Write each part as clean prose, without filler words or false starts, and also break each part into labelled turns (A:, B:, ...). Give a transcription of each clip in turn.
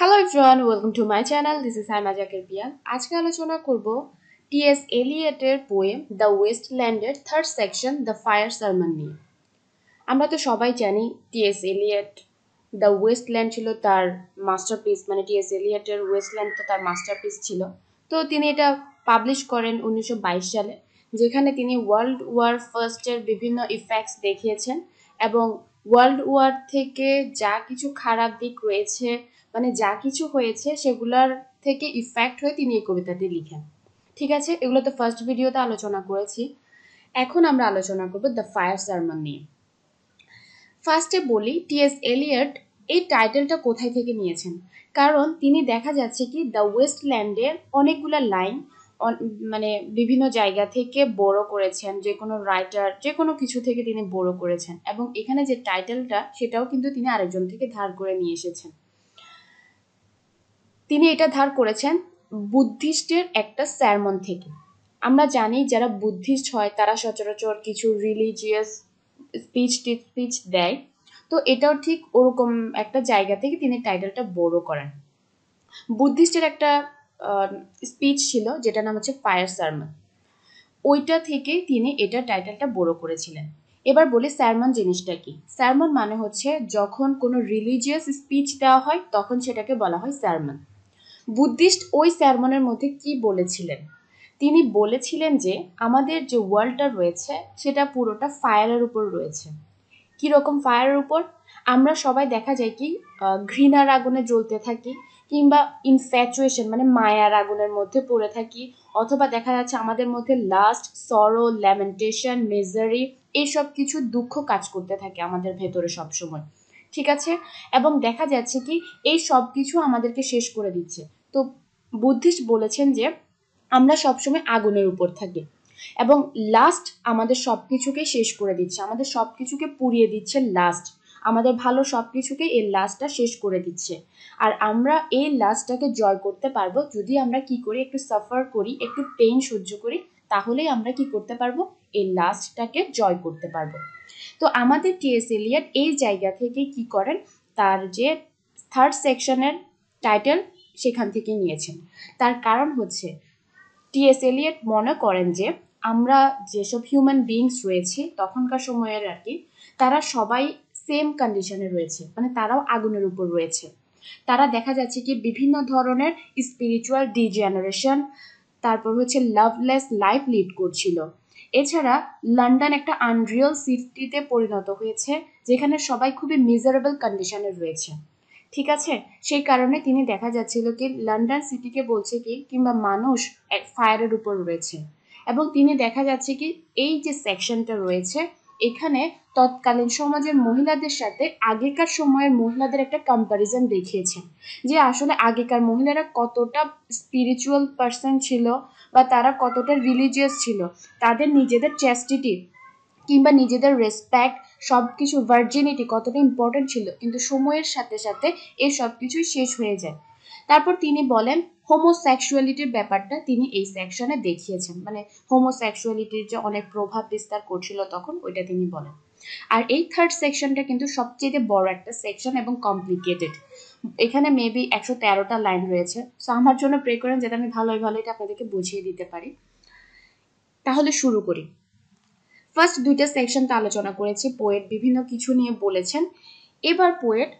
A: Hello everyone, welcome to my channel. This is Haima Zakir Pial. আজকে আলোচনা করব T S. এলিয়টের পোয়েম দ্য ওয়েস্টল্যান্ডের third section the fire sermon নিয়ে। আমরা তো সবাই জানি টি.এস. এলিয়ট দ্য ওয়েস্টল্যান্ড ছিল তার মাস্টারপিস, মানে টি.এস. এলিয়টের ওয়েস্টল্যান্ড তো তার মাস্টারপিস ছিল। তো তিনি এটা পাবলিশ করেন 1922 সালে, যেখানে তিনি ওয়ার্ল্ড ওয়ার ফার্স্টের বিভিন্ন ইফেক্টস দেখিয়েছেন এবং ওয়ার্ল্ড ওয়ার থেকে যা কিছু খারাপ দিক রয়েছে, মানে যা কিছু হয়েছে সেগুলোর থেকে ইফেক্ট হয়ে তিনি এই কবিতাটি লিখেন। ঠিক আছে, এগুলো তো ফার্স্ট ভিডিওতে আলোচনা করেছি। এখন আমরা আলোচনা করব দ্য ফায়ার সারমন নিয়ে। ফার্স্টে বলি টি.এস. এলিয়ট এই টাইটেলটা কোথায় থেকে নিয়েছেন, কারণ তিনি দেখা যাচ্ছে কি দ্য ওয়েস্টল্যান্ডের অনেকগুলো লাইন মানে বিভিন্ন জায়গা থেকে বড় করেছেন, যে কোনো রাইটার যে কোনো কিছু থেকে তিনি বড় করেছেন, এবং এখানে যে টাইটেলটা সেটাও কিন্তু তিনি আরেকজন থেকে ধার করে নিয়ে এসেছেন। তিনি এটা ধার করেছেন বুদ্ধিস্টের একটা স্যারমন থেকে। আমরা জানি যারা বুদ্ধিস্ট হয় তারা সচরাচর কিছু রিলিজিয়াস স্পিচ দেয়, তো এটাও ঠিক ওরকম একটা জায়গা থেকে তিনি টাইটেলটা বড় করেন। বুদ্ধিস্টের একটা স্পিচ ছিল যেটার নাম হচ্ছে ফায়ার সারমন, ওইটা থেকে তিনি এটা টাইটেলটা বড় করেছিলেন। এবার বলি সারমন জিনিসটা কি। সারমন মানে হচ্ছে যখন কোনো রিলিজিয়াস স্পিচ দেওয়া হয় তখন সেটাকে বলা হয় সারমন। বুদ্ধিস্ট ওই সারমনের মধ্যে কি বলেছিলেন, তিনি বলেছিলেন যে আমাদের যে ওয়ার্ল্ডটা রয়েছে সেটা পুরোটা ফায়ারের উপর রয়েছে। কিরকম ফায়ারের উপর? আমরা সবাই দেখা যায় কি ঘৃণার আগুনে জ্বলতে থাকি, কিংবা ইনফ্যাচুয়েশন মানে মায়ার আগুনের মধ্যে পড়ে থাকি, অথবা দেখা যাচ্ছে আমাদের মধ্যে লাস্ট, সরো, ল্যামেন্টেশন, মিজারি, এইসব কিছু দুঃখ কাজ করতে থাকে আমাদের ভেতরে সবসময়। ঠিক আছে, এবং দেখা যাচ্ছে কি এই সব কিছু আমাদেরকে শেষ করে দিচ্ছে। তো বুদ্ধিস্ট বলেছেন যে আমরা সবসময় আগুনের উপর থাকি, এবং লাস্ট আমাদের সবকিছুকে শেষ করে দিচ্ছে, আমাদের সবকিছুকে পুড়িয়ে দিচ্ছে লাস্ট, আমাদের ভালো সবকিছুকে এই লাস্টটা শেষ করে দিচ্ছে। আর আমরা এই লাস্টটাকে জয় করতে পারবো যদি আমরা কি করি, একটু সাফার করি, একটু পেইন সহ্য করি, তাহলেই আমরা কি করতে পারবো, এই লাস্টটাকে জয় করতে পারবো। তো আমাদের টি.এস. এলিয়ট এই জায়গা থেকে কি করেন, তার যে থার্ড সেকশনের টাইটেল সেখান থেকে নিয়েছেন। তার কারণ হচ্ছে টি.এস. এলিয়ট মনে করেন যে আমরা যেসব হিউম্যান বিইংস রয়েছি তখনকার সময়ের আর কি, তারা সবাই সেম কন্ডিশনে রয়েছে, মানে তারাও আগুনের উপর রয়েছে। তারা দেখা যাচ্ছে কি বিভিন্ন ধরনের স্পিরিচুয়াল ডিজেনারেশন, তারপর হচ্ছে লাভলেস লাইফ লিড করছিল। এছাড়া লন্ডন একটা আনরিয়াল সিটিতে পরিণত হয়েছে, যেখানে সবাই খুবই মিজারেবল কন্ডিশনে রয়েছে। ঠিক আছে, সেই কারণে তিনি দেখা যাচ্ছিল কি লন্ডন সিটিকে বলছে কি, কিংবা মানুষ এক ফায়ারের উপর রয়েছে। এবং তিনি দেখা যাচ্ছে কি এই যে সেকশনটা রয়েছে এখানে তৎকালীন সমাজের মহিলাদের সাথে আগেকার সময়ের মহিলাদের একটা কম্প্যারিজন দেখিয়েছেন, যে আসলে আগেকার মহিলারা কতটা স্পিরিচুয়াল পার্সন ছিল বা তারা কতটা রিলিজিয়াস ছিল, তাদের নিজেদের চ্যাস্টিটি কিংবা নিজেদের রেসপেক্ট, সব কিছু ভার্জিনিটি কতটা ইম্পর্টেন্ট ছিল, কিন্তু সময়ের সাথে সাথে এই সব কিছুই শেষ হয়ে যায়। তারপর তিনি বলেন হোমোসেক্সুয়ালিটির ব্যাপারটা তিনি এই সেকশনে দেখিয়েছেন, মানে হোমোসেক্সুয়ালিটির যে অনেক প্রভাব বিস্তার করছিল তখন, ওইটা তিনি বলেন। আর এই থার্ড সেকশনটা কিন্তু সবচেয়ে বড় একটা সেকশন এবং কমপ্লিকেটেড। এখানে মেবি 113টা লাইন রয়েছে, সো আমার জন্য প্রে করেন যাতে আমি ভালোই এটা আপনাদেরকে বুঝিয়ে দিতে পারি। তাহলে শুরু করি। ফার্স্ট দুইটা সেকশন তো আলোচনা করেছি, পোয়েট বিভিন্ন কিছু নিয়ে বলেছেন। এবার পোয়েট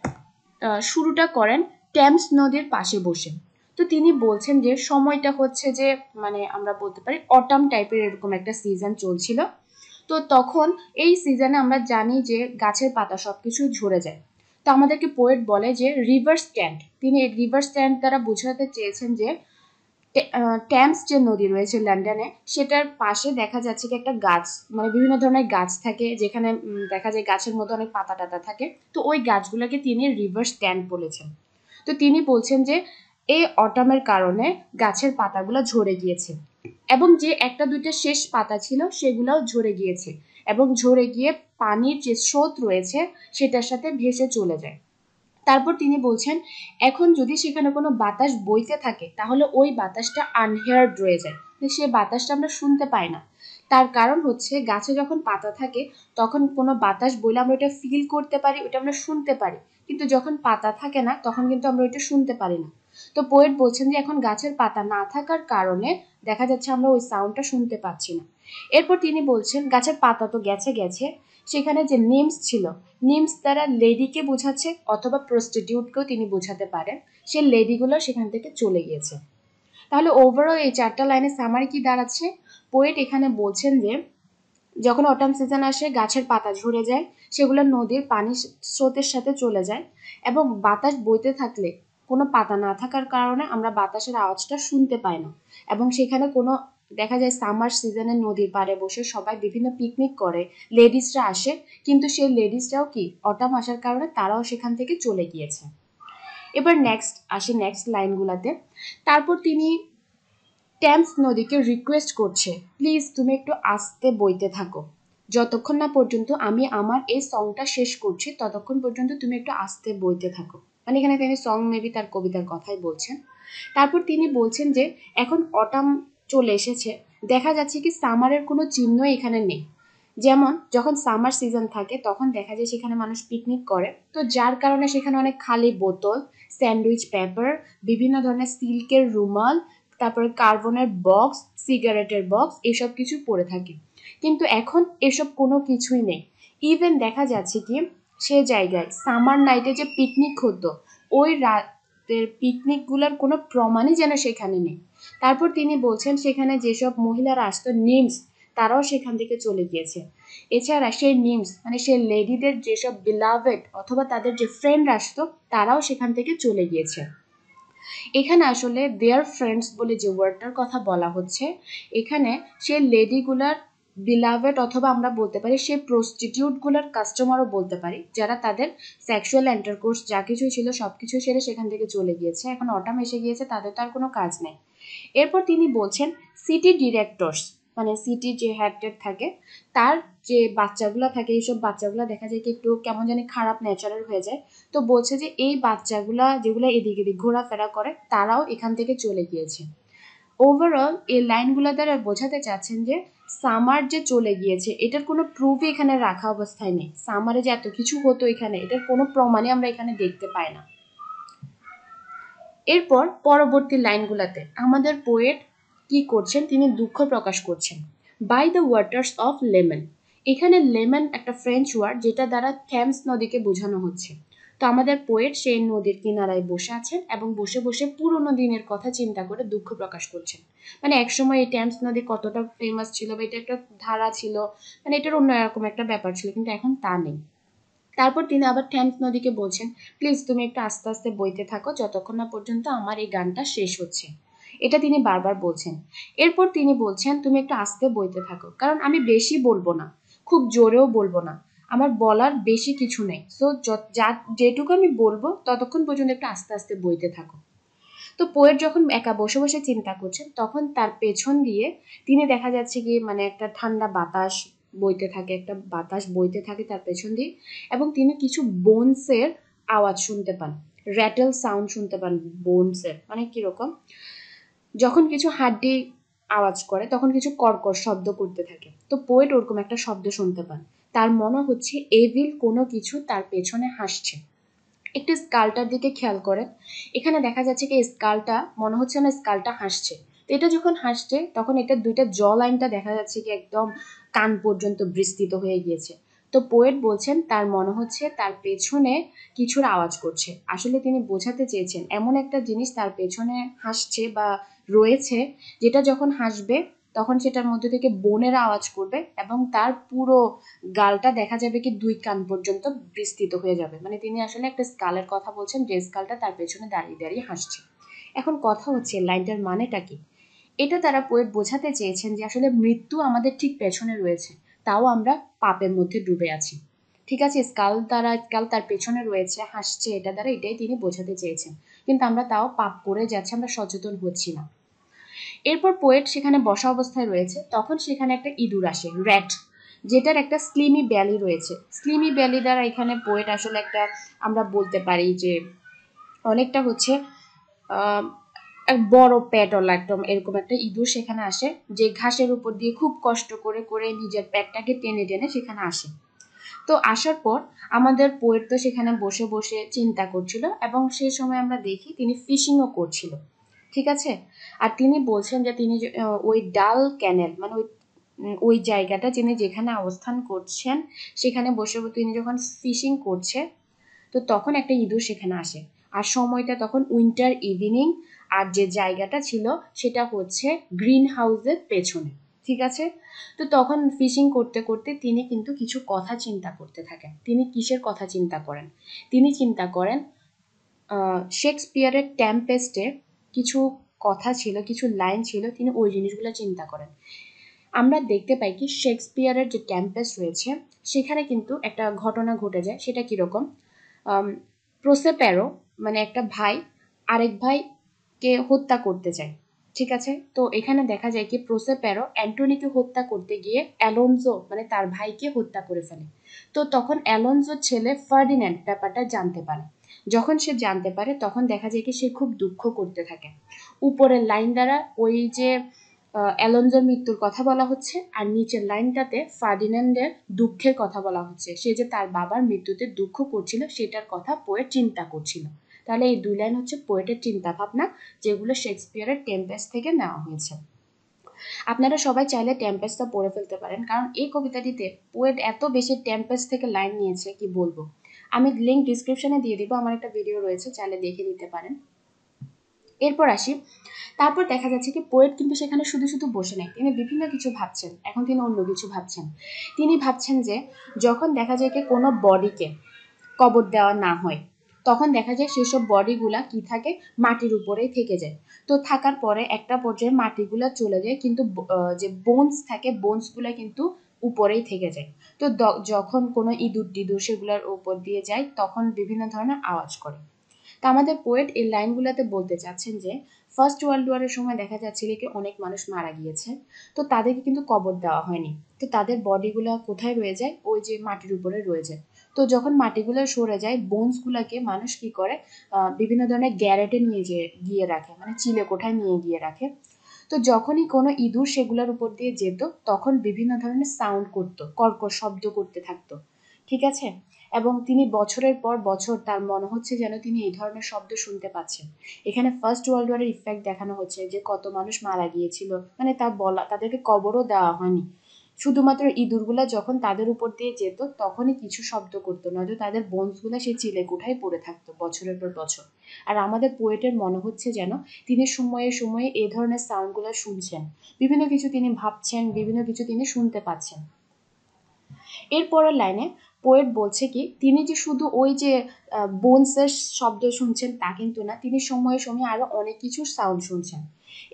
A: শুরুটা করেন টেমস নদীর পাশে বসে। তো তিনি বলছেন যে সময়টা হচ্ছে যে মানে আমরা বলতে পারি অটাম টাইপের এরকম একটা সিজন চলছিল। তো তখন এই সিজনে আমরা জানি যে গাছের পাতা সবকিছু ঝরে যায়। তো আমাদেরকে পোয়েট বলে যে রিভার স্ট্যান্ড, তিনি রিভার স্ট্যান্ড দ্বারা বোঝাতে চেয়েছেন যে টেমস যে নদী রয়েছে লন্ডনে সেটার পাশে দেখা যাচ্ছে কি একটা গাছ, মানে বিভিন্ন ধরনের গাছ থাকে, যেখানে দেখা যায় গাছের মধ্যে অনেক পাতা টাতা থাকে, তো ওই গাছগুলোকে তিনি রিভার স্ট্যান্ড বলেছেন। তো তিনি বলছেন যে এই অটামের কারণে গাছের পাতাগুলো ঝরে গিয়েছে, এবং যে একটা দুইটা শেষ পাতা ছিল সেগুলোও ঝরে গিয়েছে, এবং ঝরে গিয়ে পানির যে স্রোত রয়েছে সেটার সাথে ভেসে চলে যায়। তারপর তিনি বলছেন এখন যদি সেখানে কোনো বাতাস বইতে থাকে তাহলে ওই বাতাসটা আনহেয়ার্ড রয়ে যায়, সে বাতাসটা আমরা শুনতে পাই না। তার কারণ হচ্ছে গাছে যখন পাতা থাকে তখন কোনো বাতাস বইলে আমরা ওটা ফিল করতে পারি, ওটা আমরা শুনতে পারি, কিন্তু যখন পাতা থাকে না তখন কিন্তু আমরা ওইটা শুনতে পারি না। তো পোয়েট বলছেন যে এখন গাছের পাতা না থাকার কারণে দেখা যাচ্ছে আমরা ওই সাউন্ডটা শুনতে পাচ্ছি না। এরপর তিনি বলছেন গাছের পাতা তো গেছে গেছে, সেখানে যে নিমস ছিল, নিমস দ্বারা লেডিকে বোঝাচ্ছে অথবা প্রস্টিটিউটকেও তিনি বোঝাতে পারেন, সে লেডিগুলো সেখান থেকে চলে গিয়েছে। তাহলে ওভারঅল এই 4টা লাইনে সামারি কি দাঁড়াচ্ছে? পোয়েট এখানে বলছেন যে যখন অটাম সিজন আসে গাছের পাতা ঝরে যায়, সেগুলো নদীর পানি স্রোতের সাথে চলে যায়, এবং বাতাস বইতে থাকলে কোনো পাতা না থাকার কারণে আমরা বাতাসের আওয়াজটা শুনতে পাই না, এবং সেখানে কোনো দেখা যায় সামার সিজনে নদীর পাড়ে বসে সবাই বিভিন্ন পিকনিক করে, লেডিসরা আসে, কিন্তু সেই লেডিসরাও কি অটাম আসার কারণে তারাও সেখান থেকে চলে গিয়েছে। এবার নেক্সট লাইনগুলাতে। তারপর তিনি টেমস নদীকে রিকোয়েস্ট করছে, প্লিজ তুমি একটু আস্তে বইতে থাকো, যতক্ষণ না পর্যন্ত আমি আমার এই সংটা শেষ করছি ততক্ষণ পর্যন্ত তুমি একটু আস্তে বইতে থাকো। মানে এখানে তিনি সং মেবি তার কবিতার কথাই বলছেন। তারপর তিনি বলছেন যে এখন অটাম চলে এসেছে, দেখা যাচ্ছে কি সামারের কোনো চিহ্ন এখানে নেই। যেমন যখন সামার সিজন থাকে তখন দেখা যায় সেখানে মানুষ পিকনিক করে, তো যার কারণে সেখানে অনেক খালি বোতল, স্যান্ডউইচ পেপার, বিভিন্ন ধরনের সিল্কের রুমাল, তারপরে কার্বনের বক্স, সিগারেটের বক্স, এসব কিছু পড়ে থাকে। কিন্তু এখন এসব কোনো কিছুই নেই। ইভেন দেখা যাচ্ছে কি সে জায়গায় সামার নাইটে যে পিকনিক হতো, ওই রাতের পিকনিকগুলোর কোনো প্রমাণই যেন সেখানে নেই। তারপর তিনি বলছেন সেখানে যেসব মহিলারা আসতো নিমস, তারাও সেখান থেকে চলে গিয়েছে। এছাড়া সেই নিমস মানে সেই লেডিদের যেসব বিলাভেড অথবা তাদের যে ফ্রেন্ড আসতো, তারাও সেখান থেকে চলে গিয়েছে। এখানে আসলে দেয়ার ফ্রেন্ডস বলে যে ওয়ার্ডটার কথা বলা হচ্ছে, এখানে সে লেডিগুলার বিলাভেড অথবা আমরা বলতে পারি সে প্রস্টিটিউটগুলার কাস্টমারও বলতে পারি, যারা তাদের সেক্সুয়াল ইন্টারকোর্স যা কিছু ছিল সবকিছু সেরে সেখান থেকে চলে গিয়েছে, এখন অটাম এসে গিয়েছে, তাদের তো আর কোনো কাজ নেই। এরপর তিনি বলছেন সিটি ডিরেক্টরস মানে সিটির যে হেড থাকে তার যে বাচ্চাগুলো থাকে, এইসব বাচ্চাগুলো দেখা যায় কি একটু কেমন জানি খারাপ ন্যাচারাল হয়ে যায়। তো বলছে যে এই বাচ্চাগুলা যেগুলো এদিক এদিক ঘোরাফেরা করে তারাও এখান থেকে চলে গিয়েছে। ওভারঅল এই লাইনগুলো দ্বারা বোঝাতে চাচ্ছেন যে সামার যে চলে গিয়েছে এটার কোনো প্রুফই এখানে রাখা অবস্থায় নেই। সামারে যে এত কিছু হতো এখানে, এটার কোনো প্রমাণই আমরা এখানে দেখতে পাই না। এরপর পরবর্তী লাইনগুলোতে আমাদের পোয়েট কি করছেন, তিনি দুঃখ প্রকাশ করছেন। By the waters of Leman, এখানে লেমন একটা ফ্রেঞ্চ ওয়ার্ড যেটা দ্বারা থেমস নদীকে বোঝানো হচ্ছে। তো আমাদের পোয়েট সেই নদীর কিনারায় বসে আছেন এবং বসে বসে পুরোনো দিনের কথা চিন্তা করে দুঃখ প্রকাশ করছেন। মানে একসময় এই টেমস নদী কতটা ফেমাস ছিল বা এটা একটা ধারা ছিল, মানে এটার অন্য এরকম একটা ব্যাপার ছিল, কিন্তু এখন তা নেই। তারপর তিনি আবার টেমস নদীকে বলছেন, প্লিজ তুমি একটু আস্তে আস্তে বইতে থাকো যতক্ষণ না পর্যন্ত আমার এই গানটা শেষ হচ্ছে। এটা তিনি বারবার বলছেন। এরপর তিনি বলছেন তুমি একটু আস্তে বইতে থাকো, কারণ আমি বেশি বলবো না, খুব জোরেও বলবো না, আমার বলার বেশি কিছু নেই, সো যেটুকু আমি বলবো ততক্ষণ পর্যন্ত একটু আস্তে আস্তে বইতে থাকো। তো পোয়েট যখন একা বসে বসে চিন্তা করছেন তখন তার পেছন দিয়ে তিনি দেখা যাচ্ছে কি মানে একটা ঠান্ডা বাতাস বইতে থাকে, একটা বাতাস বইতে থাকে তার পেছন দিয়ে, এবং তিনি কিছু বোনসের আওয়াজ শুনতে পান, র্যাটেল সাউন্ড শুনতে পান। বোনসের মানে কিরকম, যখন কিছু হাড্ডি আওয়াজ করে তখন কিছু কর্কর শব্দ করতে থাকে, তো পোয়েট ওরকম একটা শব্দ শুনতে পান। তার মনে হচ্ছে এভিল কোনো কিছু তার পেছনে হাসছে। একটু স্কালটার দিকে খেয়াল করেন, এখানে দেখা যাচ্ছে কি স্কালটা মনে হচ্ছে না স্কালটা হাসছে। তো এটা যখন হাসছে তখন এটা দুইটা জ লাইনটা দেখা যাচ্ছে কি একদম কান পর্যন্ত বিস্তৃত হয়ে গিয়েছে। তো পোয়েট বলছেন তার মনে হচ্ছে তার পেছনে কিছুর আওয়াজ করছে। আসলে তিনি বোঝাতে চেয়েছেন এমন একটা জিনিস তার পেছনে হাসছে বা রয়েছে, যেটা যখন হাসবে তখন সেটার মধ্যে থেকে বোনের আওয়াজ করবে এবং তার পুরো গালটা দেখা যাবে কি 2 কান পর্যন্ত বিস্তৃত হয়ে যাবে। মানে তিনি আসলে একটা স্কালের কথা বলছেন, যে স্কালটা তার পেছনে দাঁড়িয়ে দাঁড়িয়ে হাসছে। এখন কথা হচ্ছে লাইনটার মানেটা কি? এটা তারা পোয়েট বোঝাতে চেয়েছেন যে আসলে মৃত্যু আমাদের ঠিক পেছনে রয়েছে, তাও আমরা পাপের মধ্যে ডুবে আছি। ঠিক আছে, স্কাল তার পেছনে রয়েছে, হাসছে, এটা দ্বারা এটাই তিনি বোঝাতে চেয়েছেন, কিন্তু আমরা তাও পাপ করে যাচ্ছি, আমরা সচেতন হচ্ছি না। এরপর পোয়েট সেখানে বসা অবস্থায় রয়েছে, তখন সেখানে একটা ইঁদুর আসে, র্যাট, যেটার একটা স্লিমি ব্যালি রয়েছে। স্লিমি ব্যালি দ্বারা এখানে পোয়েট আসলে একটা আমরা বলতে পারি যে অনেকটা হচ্ছে এক বড় পেটওয়ালা একদম এরকম একটা ইঁদুর সেখানে আসে, যে ঘাসের উপর দিয়ে খুব কষ্ট করে করে নিজের পেটটাকে টেনে টেনে সেখানে আসে। তো আসার পর আমাদের পোয়েট তো সেখানে বসে বসে চিন্তা করছিল, এবং সেই সময় আমরা দেখি তিনি ফিশিংও করছিল, ঠিক আছে। আর তিনি বলছেন যে তিনি ওই ডাল ক্যানেল মানে ওই জায়গাটা যিনি যেখানে অবস্থান করছেন সেখানে বসে তিনি যখন ফিশিং করছে, তো তখন একটা ইঁদুর সেখানে আসে। আর সময়টা তখন উইন্টার ইভিনিং, আর যে জায়গাটা ছিল সেটা হচ্ছে গ্রিন হাউসের পেছনে, ঠিক আছে। তো তখন ফিশিং করতে করতে তিনি কিন্তু কিছু কথা চিন্তা করতে থাকেন। তিনি কিসের কথা চিন্তা করেন? তিনি চিন্তা করেন শেক্সপিয়ারের টেম্পেস্টে কিছু কথা ছিল, কিছু লাইন ছিল, তিনি ওই জিনিসগুলো চিন্তা করেন। আমরা দেখতে পাই কি শেক্সপিয়ারের যে টেম্পেস্ট রয়েছে সেখানে কিন্তু একটা ঘটনা ঘটে যায়। সেটা কিরকম? প্রোসেপ্যারো মানে একটা ভাই আরেক ভাইকে হত্যা করতে চায়, ঠিক আছে। তো এখানে দেখা যায় কি প্রোসেপ্যারো অ্যান্টনিকে হত্যা করতে গিয়ে অ্যালোনজো মানে তার ভাইকে হত্যা করে ফেলে। তো তখন অ্যালোনজোর ছেলে ফার্ডিন্যান্ড ব্যাপারটা জানতে পারে। যখন সে জানতে পারে তখন দেখা যায় কি সে খুব দুঃখ করতে থাকে। উপরের লাইন দ্বারা ওই যে অ্যালোনজোর মৃত্যুর কথা বলা হচ্ছে, আর নিচের লাইনটাতে ফার্ডিন্যান্ডের দুঃখের কথা বলা হচ্ছে, সে যে তার বাবার মৃত্যুতে দুঃখ করছিল সেটার কথা পোয়েট চিন্তা করছিল। তাহলে এই দুই লাইন হচ্ছে পোয়েটের চিন্তা ভাবনা, যেগুলো শেক্সপিয়ারের টেম্পেস্ট থেকে নেওয়া হয়েছে। আপনারা সবাই চাইলে টেম্পেস্টটা পড়ে ফেলতে পারেন, কারণ এই কবিতাটিতে পোয়েট এত বেশি টেম্পেস্ট থেকে লাইন নিয়েছে কি বলবো। আমি লিঙ্ক ডিসক্রিপশনে দিয়ে দিব, আমার একটা ভিডিও রয়েছে, চাইলে দেখে নিতে পারেন। এরপর আসি, তারপর দেখা যাচ্ছে কি পোয়েট কিন্তু সেখানে শুধু শুধু বসে নেই, তিনি বিভিন্ন কিছু ভাবছেন। এখন তিনি অন্য কিছু ভাবছেন। তিনি ভাবছেন যে যখন দেখা যায় কি কোনো বডিকে কবর দেওয়া না হয়, তখন দেখা যায় সেসব বডিগুলা কি থাকে, মাটির উপরেই থেকে যায়। তো থাকার পরে একটা পর্যায়ে মাটিগুলা চলে যায়, কিন্তু যে বোনস থাকে বোনসগুলা কিন্তু উপরেই থেকে যায়। তো যখন কোনো ইঁদুর টিদুর সেগুলোর উপর দিয়ে যায় তখন বিভিন্ন ধরনের আওয়াজ করে। তা আমাদের পোয়েট এই লাইনগুলোতে বলতে চাচ্ছেন যে ফার্স্ট ওয়ার্ল্ড ওয়ারের সময় দেখা যাচ্ছিল কি অনেক মানুষ মারা গিয়েছে, তো তাদেরকে কিন্তু কবর দেওয়া হয়নি। তো তাদের বডিগুলো কোথায় রয়ে যায়? ওই যে মাটির উপরে রয়ে যায়। তো যখন মাটিগুলো সরে যায় বোনসগুলোকে মানুষ কি করে, বিভিন্ন ধরনের গ্যারেটে নিয়ে গিয়ে রাখে, মানে চিলে কোঠায় নিয়ে গিয়ে রাখে। তো যখনই কোনো ইঁদুর সেগুলোর উপর দিয়ে যেত তখন বিভিন্ন ধরনের সাউন্ড করতো, কর্কশ শব্দ করতে থাকতো, ঠিক আছে। এবং তিনি বছরের পর বছর তার মনে হচ্ছে যেন তিনি এই ধরনের শব্দ শুনতে পাচ্ছেন। এখানে ফার্স্ট ওয়ার্ল্ড ওয়ারের ইফেক্ট দেখানো হচ্ছে যে কত মানুষ মারা গিয়েছিল, মানে তা বলা তাদেরকে কবরও দেওয়া হয়নি, শুধুমাত্র ইঁদুরগুলা যখন তাদের উপর দিয়ে যেত তখনই কিছু শব্দ করতো, নয়তো তাদের বোনসগুলা সেই চিলে কোঠায় পড়ে থাকতো বছরের পর বছর। আর আমাদের পোয়েটের মনে হচ্ছে যেন তিনি সময়ে সময়ে এই ধরনের সাউন্ডগুলো শুনছেন, বিভিন্ন কিছু তিনি ভাবছেন, বিভিন্ন কিছু তিনি শুনতে পাচ্ছেন। এরপরের লাইনে পোয়েট বলছে কি তিনি যে শুধু ওই যে বোনসের শব্দ শুনছেন তা কিন্তু না, তিনি সময়ে সময়ে আরো অনেক কিছুর সাউন্ড শুনছেন।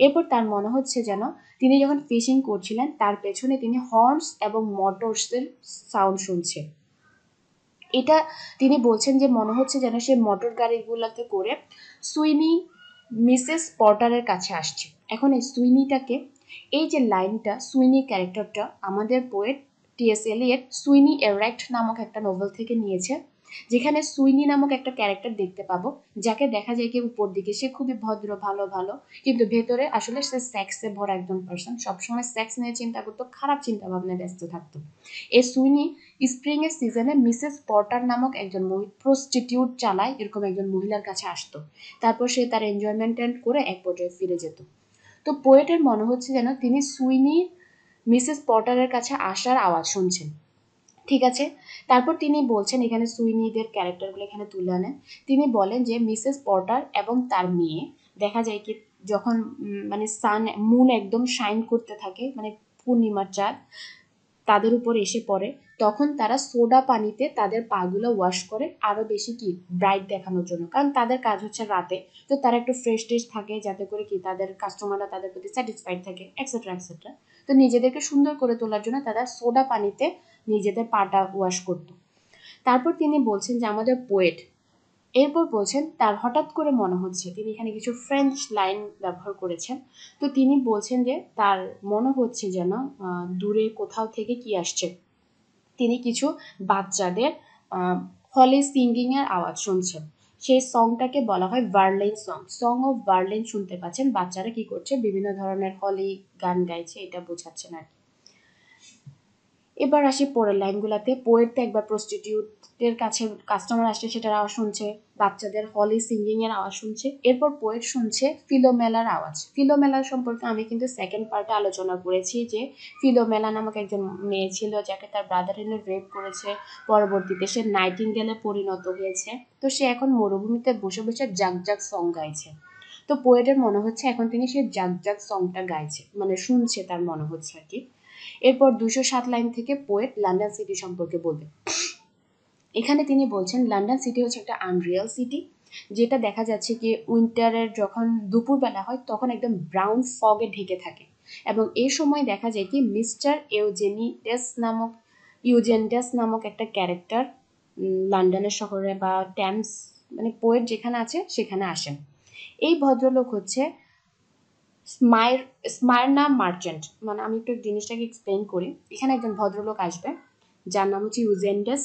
A: এরপর তার মনে হচ্ছে যেন তিনি যখন ফিশিং করছিলেন তার পেছনে তিনি হর্নস এবং মোটরসের সাউন্ড শুনছে। এটা তিনি বলছেন যে মনে হচ্ছে যেন সে মোটর গাড়িগুলোতে করে সুইনি মিসেস পটারের কাছে আসছে। এখন এই সুইনিটাকে, এই যে লাইনটা সুইনি ক্যারেক্টারটা আমাদের পোয়েট টি.এস. এলিয়ট সুইনি এরেক্ট নামক একটা নোভেল থেকে নিয়েছে, যেখানে সুইনি নামক একটা ক্যারেক্টার দেখতে পাবো, যাকে দেখা যায় কি উপর দিকে সে খুবই ভদ্র ভালো ভালো, কিন্তু ভেতরে আসলে সে সেক্সে ভরা একজন পার্সন, সবসময় সেক্স নিয়ে চিন্তা করতো, খারাপ চিন্তা ভাবনায় ব্যস্ত থাকতো। এই সুইনি স্প্রিং এর সিজনে মিসেস পটার নামক একজন প্রস্টিটিউট চালায় এরকম একজন মহিলার কাছে আসতো, তারপর সে তার এনজয়মেন্ট করে এক পর্যায়ে ফিরে যেত। তো পোয়েটের মনে হচ্ছে যেন তিনি সুইনি মিসেস পটারের কাছে আসার আওয়াজ শুনছেন, ঠিক আছে। তারপর তিনি বলছেন, এখানে সুইনিদের ক্যারেক্টারগুলো এখানে তুলে আনেন। তিনি বলেন যে মিসেস পটার এবং তার মেয়ে দেখা যায় কি যখন মানে সান মুন একদম শাইন করতে থাকে, মানে পূর্ণিমার চাঁদ তাদের উপর এসে পড়ে, তখন তারা সোডা পানিতে তাদের পাগুলো ওয়াশ করে আরো বেশি কি ব্রাইট দেখানোর জন্য, কারণ তাদের কাজ হচ্ছে রাতে, তো তারা একটু ফ্রেশ ট্রেশ থাকে যাতে করে কি তাদের কাস্টমাররা তাদের প্রতি স্যাটিসফাইড থাকে, এক্সেট্রা এক্সেট্রা। তো নিজেদেরকে সুন্দর করে তোলার জন্য তারা সোডা পানিতে নিজেদের পাটা ওয়াশ করতো। তারপর তিনি বলছেন যে আমাদের পোয়েট এরপর বলছেন তার হঠাৎ করে মনে হচ্ছে, তিনি এখানে কিছু ফ্রেঞ্চ লাইন ব্যবহার করেছেন। তো তিনি বলছেন যে তার মনে হচ্ছে যেন দূরে কোথাও থেকে কি আসছে, তিনি কিছু বাচ্চাদের হলে সিঙ্গিং এর আওয়াজ শুনছেন। সেই সংটাকে বলা হয় ভার্লেন সং, সং অফ ভার্লেন শুনতে পাচ্ছেন। বাচ্চারা কি করছে, বিভিন্ন ধরনের হলি গান গাইছে, এটা বোঝাচ্ছেন আর কি। এবার আসি পরের লাইনগুলোতে। পোয়েট তো একবার প্রস্টিটিউটের কাছে কাস্টমার আসছে, সেটার আওয়াজ শুনছে, বাচ্চাদের হলি সিঙ্গিং এর আওয়াজ শুনছে। এরপর পোয়েট শুনছে ফিলোমেলার আওয়াজ। ফিলোমেলার সম্পর্কে আমি কিন্তু সেকেন্ড পার্টে আলোচনা করেছি যে ফিলোমেলা নামক একজন মেয়ে ছিল যাকে তার ব্রাদার ইন ল রেপ করেছে, পরবর্তীতে সে নাইটিঙ্গেলে পরিণত হয়েছে। তো সে এখন মরুভূমিতে বসে বসে জাগ জাগ সং গাইছে। তো পোয়েটের মনে হচ্ছে এখন তিনি সেই জাগ জাগ সংটা গাইছে, মানে শুনছে, তার মনে হচ্ছে আর কি। এরপর 207 লাইন থেকে পোয়েট লন্ডন সিটি সম্পর্কে বলবে। এখানে তিনি বলছেন লন্ডন সিটি হচ্ছে একটা আনরিয়াল সিটি, যেটা দেখা যাচ্ছে কি উইন্টারের যখন দুপুরবেলা হয় তখন একদম ব্রাউন ফগে ঢেকে থাকে, এবং এই সময় দেখা যায় কি মিস্টার ইউজেন্ডাস নামক একটা ক্যারেক্টার লন্ডনের শহরে বা ট্যামস, মানে পোয়েট যেখানে আছে সেখানে আসেন। এই ভদ্রলোক হচ্ছে স্মারনা মার্চেন্ট। মানে আমি একটু জিনিসটাকে এক্সপ্লেন করি। এখানে একজন ভদ্রলোক আসবে যার নাম হচ্ছে ইউজেন্ডাস।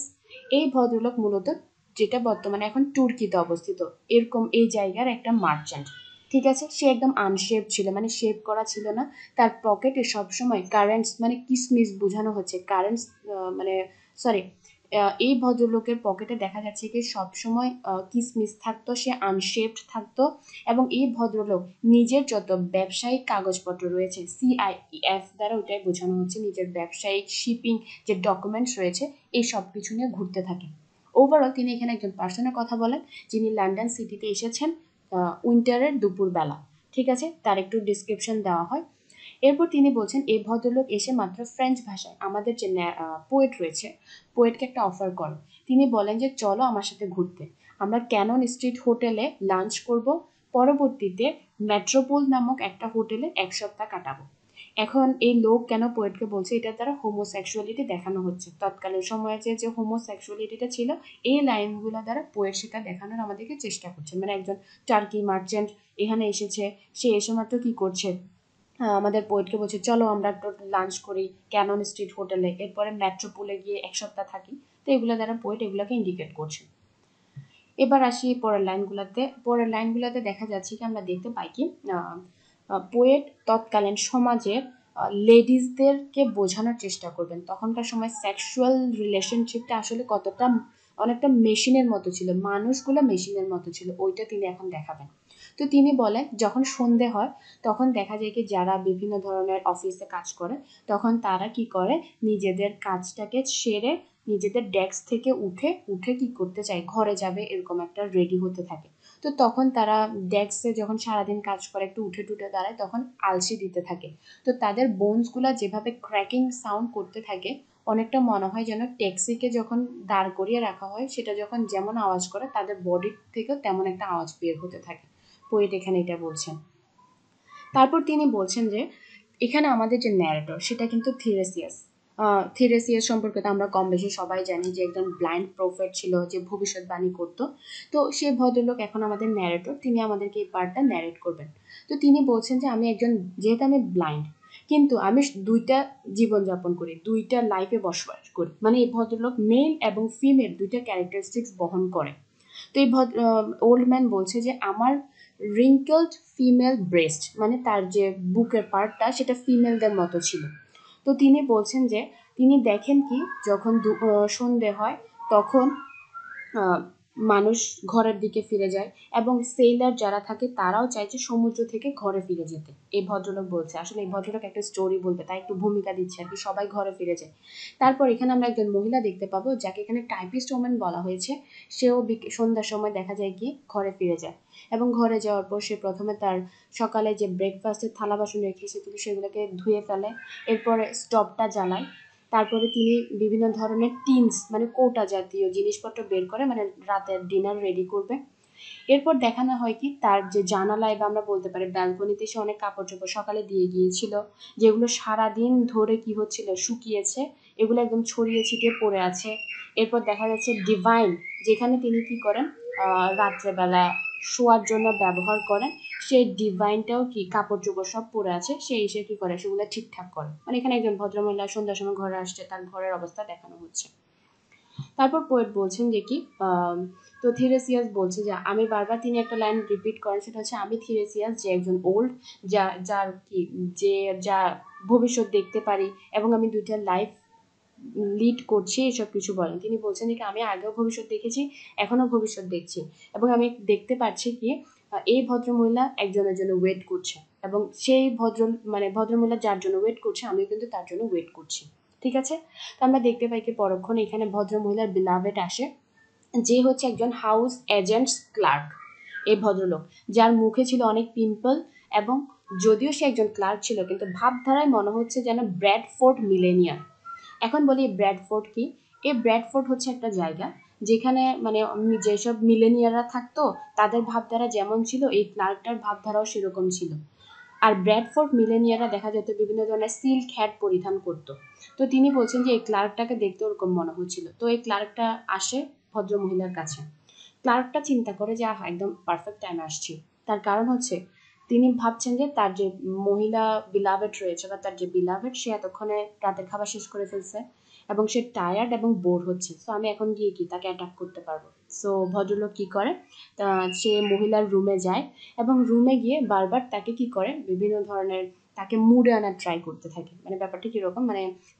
A: এই ভদ্রলোক মূলত, যেটা বর্তমানে এখন তুর্কিতে অবস্থিত, এরকম এই জায়গার একটা মার্চেন্ট। ঠিক আছে, সে একদম আনশেপ ছিল, মানে শেপ করা ছিল না। তার পকেটে সবসময় কারেন্টস, মানে কিসমিস বোঝানো হচ্ছে কারেন্টস, মানে সরি, এই ভদ্রলোকের পকেটে দেখা যাচ্ছে কি সবসময় কিসমিস থাকতো, সে আনশেপড থাকতো। এবং এই ভদ্রলোক নিজের যত ব্যবসায়িক কাগজপত্র রয়েছে, CIF দ্বারা ওইটাই বোঝানো হচ্ছে, নিজের ব্যবসায়িক শিপিং যে ডকুমেন্টস রয়েছে এই সব কিছু নিয়ে ঘুরতে থাকে। ওভারঅল তিনি এখানে একজন পার্সনের কথা বলেন যিনি লন্ডন সিটিতে এসেছেন উইন্টারের দুপুরবেলা। ঠিক আছে, তার একটু ডিসক্রিপশন দেওয়া হয়। এরপর তিনি বলছেন এই ভদ্রলোক এসে মাত্র ফ্রেঞ্চ ভাষায় আমাদের যে পোয়েট রয়েছে, পোয়েটকে একটা অফার করে। তিনি বলেন যে চলো আমার সাথে ঘুরতে, আমরা ক্যানন স্ট্রিট হোটেলে লাঞ্চ করব, পরবর্তীতে মেট্রোপোল নামক একটা হোটেলে 1 সপ্তাহ কাটাবো। এখন এই লোক কেন পোয়েটকে বলছে, এটার দ্বারা হোমোসেক্সুয়ালিটি দেখানো হচ্ছে। তৎকালীন সময়ে যে হোমোসেক্সুয়ালিটিটা ছিল, এই লাইনগুলো দ্বারা পোয়েট সেটা দেখানোর আমাদেরকে চেষ্টা করছে। মানে একজন টার্কি মার্চেন্ট এখানে এসেছে, সে এসে মাত্র কি করছে, আমাদের পোয়েটকে বলছে চলো আমরা একটু লাঞ্চ করি ক্যানন স্ট্রিট হোটেলে, এরপরে মেট্রোপোলে গিয়ে 1 সপ্তাহ থাকি। তো এগুলো দ্বারা পোয়েট এগুলোকে ইন্ডিকেট করছে। এবার আসি পরের লাইনগুলোতে। পরের লাইনগুলোতে দেখা যাচ্ছে কি আমরা দেখতে পাই কি পোয়েট তৎকালীন সমাজের লেডিসদেরকে বোঝানোর চেষ্টা করবেন তখনকার সময় সেক্সুয়াল রিলেশনশিপটা আসলে কতটা, অনেকটা মেশিনের মতো ছিল, মানুষগুলো মেশিনের মতো ছিল, ওইটা তিনি এখন দেখাবেন। তো তিনি বলেন যখন সন্ধে হয় তখন দেখা যায় কি যারা বিভিন্ন ধরনের অফিসে কাজ করে তখন তারা কি করে, নিজেদের কাজটাকে সেরে নিজেদের ডেস্ক থেকে উঠে উঠে কি করতে চায়, ঘরে যাবে, এরকম একটা রেডি হতে থাকে। তো তখন তারা ডেস্কে যখন সারাদিন কাজ করে একটু উঠে টুটে দাঁড়ায় তখন আলসি দিতে থাকে। তো তাদের বোনসগুলা যেভাবে ক্র্যাকিং সাউন্ড করতে থাকে, অনেকটা মনে হয় যেন ট্যাক্সিকে যখন দাঁড় করিয়ে রাখা হয় সেটা যখন যেমন আওয়াজ করে তাদের বডির থেকেও তেমন একটা আওয়াজ বের হতে থাকে। পোয়েট এখানে এটা বলছেন। তারপর তিনি বলছেন যে এখানে আমাদের যে ন্যারেটর সেটা কিন্তু থিরেসিয়াস। থিরেসিয়াস সম্পর্কে তো আমরা কম বেশি সবাই জানি যে একজন ব্লাইন্ড প্রফেট ছিল যে ভবিষ্যৎবাণী করত। তো সেই ভদ্রলোক এখন আমাদের ন্যারেটর, তিনি আমাদেরকে এই পার্টটা ন্যারেট করবেন। তো তিনি বলছেন যে আমি একজন, যেহেতু আমি ব্লাইন্ড কিন্তু আমি দুইটা জীবনযাপন করি, দুইটা লাইফে বসবাস করি, মানে এই ভদ্রলোক মেল এবং ফিমেল দুইটা ক্যারেক্টারিস্টিক্স বহন করে। তো এই ওল্ড ম্যান বলছে যে আমার রিঙ্কলড ফিমেল ব্রেস্ট, মানে তার যে বুকের পার্টটা সেটা ফিমেলদের মতো ছিল। তো তিনি বলছেন যে তিনি দেখেন কি যখন সন্ধে হয় তখন মানুষ ঘরের দিকে ফিরে যায় এবং সেইলার যারা থাকে তারাও চাইছে সমুদ্র থেকে ঘরে ফিরে যেতে। এই ভদ্রলোক বলছে, আসলে এই ভদ্রলোক একটা স্টোরি বলবে তাই একটু ভূমিকা দিচ্ছে আর কি, সবাই ঘরে ফিরে যায়। তারপর এখানে আমরা একজন মহিলা দেখতে পাবো যাকে এখানে টাইপিস্ট ওম্যান বলা হয়েছে। সেও সন্ধ্যার সময় দেখা যায় কি ঘরে ফিরে যায়, এবং ঘরে যাওয়ার পর সে প্রথমে তার সকালে যে ব্রেকফাস্টের থালা বাসন রেখে এসেছিল সেগুলোকে ধুয়ে ফেলে, এরপরে স্টোভটা জ্বালায়। তারপরে তিনি বিভিন্ন ধরনের টিনস, মানে কৌটা জাতীয় জিনিসপত্র বের করে, মানে রাতের ডিনার রেডি করবে। এরপর দেখানো হয় কি তার যে জানালায় বা আমরা বলতে পারি ব্যালকনিতে সে অনেক কাপড় চোপড় সকালে দিয়ে গিয়েছিল, যেগুলো সারাদিন ধরে কি হচ্ছিল শুকিয়েছে, এগুলো একদম ছড়িয়ে ছিটিয়ে পড়ে আছে। এরপর দেখা যাচ্ছে ডিভাইন, যেখানে তিনি কি করেন রাত্রেবেলা শোয়ার জন্য ব্যবহার করেন, সেই ডিভাইনটাও কি কাপড় চোপড় সব পরে আছে, সে এসে কি করে সেগুলো ঠিকঠাক করে। মানে এখানে একজন ভদ্রমহিলা সন্ধ্যার সময় ঘরে আসছে, তার ঘরের অবস্থা দেখানো হচ্ছে। তারপর পোয়েট বলছেন যে কি তো থিরেসিয়াস বলছে যে আমি বারবার, তিনি একটা লাইন রিপিট করেন, সেটা হচ্ছে আমি থিরেসিয়াস, যে একজন ওল্ড, যার কি, যে যা ভবিষ্যৎ দেখতে পারি এবং আমি 2টা লাইফ লিড করছি, এসব কিছু বলেন। তিনি বলছেন যে আমি আগেও ভবিষ্যৎ দেখেছি, এখনো ভবিষ্যৎ দেখছি, এবং আমি দেখতে পাচ্ছি কি এই ভদ্রমহিলা একজনের জন্য ওয়েট করছে, এবং সেই ভদ্রমহিলা যার জন্য ওয়েট করছে, আমিও কিন্তু তার জন্য ওয়েট করছি। ঠিক আছে, তো আমরা দেখতে পাই কি পরক্ষণে এখানে ভদ্রমহিলার বিলাভেট আসে, যে হচ্ছে একজন হাউস এজেন্টস ক্লার্ক। এই ভদ্রলোক, যার মুখে ছিল অনেক পিম্পল, এবং যদিও সে একজন ক্লার্ক ছিল, কিন্তু ভাবধারায় মনে হচ্ছে যেন ব্র্যাডফোর্ড মিলেনিয়ার। এখন বলি ব্র্যাডফোর্ড কি। এই ব্র্যাডফোর্ড হচ্ছে একটা জায়গা যেখানে যেসব মিলেনিয়াররা থাকতো, তাদের ভাবধারা যেমন ছিল, এই ক্লার্কটার ভাবধারাও সেরকম ছিল। আর ব্র্যাডফোর্ড মিলেনিয়াররা দেখা যেত বিভিন্ন ধরনের সিল্ক হ্যাট পরিধান করতো। তো তিনি বলছেন যে এই ক্লার্কটাকে দেখতে ওরকম মনে হচ্ছিল। তো এই ক্লার্কটা আসে ভদ্র মহিলার কাছে। ক্লার্কটা চিন্তা করে যে একদম পারফেক্ট টাইমে আসছি। তার কারণ হচ্ছে তিনি ভাবছেন যে তার যে মহিলা বিলাভেট রয়েছে, বা তার যে বিলাভেট, সে এতক্ষণে রাতের খাবার শেষ করে ফেলছে এবং সে টায়ার্ড এবং বোর হচ্ছে। সো আমি এখন গিয়ে কি তাকে অ্যাটাক করতে পারবো। সো ভদ্রলোক কি করে, সে মহিলার রুমে যায় এবং রুমে গিয়ে বারবার তাকে কি করে, বিভিন্ন ধরনের তাকে মুডে আনার ট্রাই করতে থাকে। ব্যাপারটা কিরকম,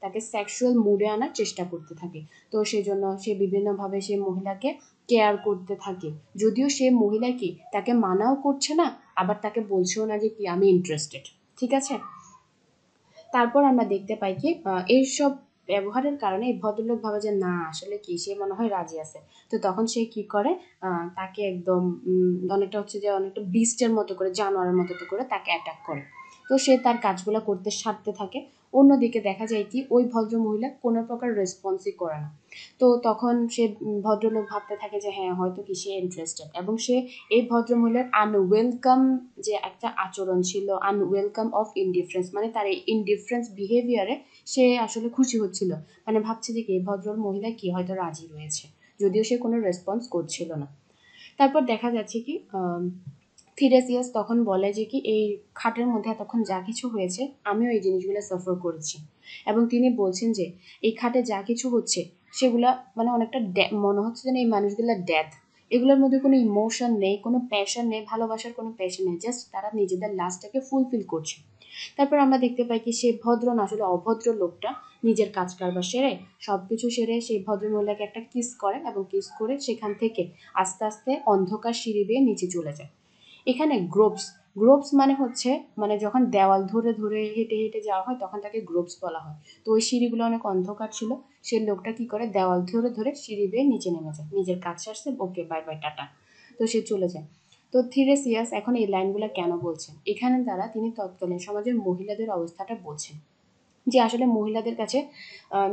A: তাকে সেক্সুয়াল মুডে আনার চেষ্টা করতে থাকে। তো সেই জন্য সে বিভিন্নভাবে সেই মহিলাকে কেয়ার করতে থাকে, যদিও সে মহিলা কি তাকে মানাও করছে না, আবার তাকে বলছেও না যে কি আমি ইন্টারেস্টেড। ঠিক আছে, তারপর আমরা দেখতে পাই কি এইসব ব্যবহারের কারণে এই ভদ্রলোক ভাবে যে না, আসলে কি সে মনে হয় রাজি আছে। তো তখন সে কি করে, তাকে একদম অনেকটা হচ্ছে যে অনেকটা বিস্টের মতো করে, জানোয়ারের মতো করে তাকে অ্যাটাক করে। তো সে তার কাজগুলো করতে সারতে থাকে। অন্যদিকে দেখা যায় কি ওই ভদ্র মহিলা কোনো প্রকার রেসপন্সই করে না। তো তখন সে ভদ্রলোক ভাবতে থাকে যে হ্যাঁ, হয়তো কি সে ইন্টারেস্টেড, এবং সে এই ভদ্রমহিলার আনওয়েলকাম যে একটা আচরণ ছিল, আনওয়েলকাম অফ ইনডিফারেন্স, তার এই ইনডিফারেন্স বিহেভিয়ারে সে আসলে খুশি হচ্ছিল। ভাবছে যে কি এই ভদ্র মহিলা কি হয়তো রাজি রয়েছে, যদিও সে কোনো রেসপন্স করছিল না। তারপর দেখা যাচ্ছে কি থিরেসিয়াস তখন বলে যে কি এই খাটের মধ্যে এতক্ষণ যা কিছু হয়েছে, আমিও এই জিনিসগুলো সাফার করেছি, এবং তিনি বলছেন যে এই খাটে যা কিছু হচ্ছে সেগুলা অনেকটা মনে হচ্ছে যেন এই মানুষগুলা ডেথ, এগুলোর মধ্যে কোনো ইমোশন নেই, কোনো প্যাশন নেই, ভালোবাসার কোনো প্যাশন নেই, জাস্ট তারা নিজেদের লাস্টটাকে ফুলফিল করছে। তারপর আমরা দেখতে পাই কি সে ভদ্র না আসলে অভদ্র লোকটা নিজের কাজ কারবার সেরে, সবকিছু সেরে সেই ভদ্রমহিলাকে একটা কিস করে, এবং কিস করে সেখান থেকে আস্তে আস্তে অন্ধকার সিঁড়ি বেয়ে নিচে চলে যায়। এখানে গ্রোপস, গ্রোপস হচ্ছে যখন দেওয়াল ধরে ধরে হেঁটে হেঁটে যাওয়া হয়, তখন তাকে গ্রোপস বলা হয়। তো ওই সিঁড়িগুলো অনেক অন্ধকার ছিল, সেই লোকটা কি করে দেওয়াল ধরে ধরে সিঁড়ি বেয়ে নিচে নেমে যায়, নিজের কাজ সারছে, ওকে বাই বাই টাটা, তো সে চলে যায়। তো থিরেসিয়াস এখন এই লাইনগুলো কেন বলছেন, এখানে দ্বারা তিনি তৎকালীন সমাজের মহিলাদের অবস্থাটা বলছেন, যে আসলে মহিলাদের কাছে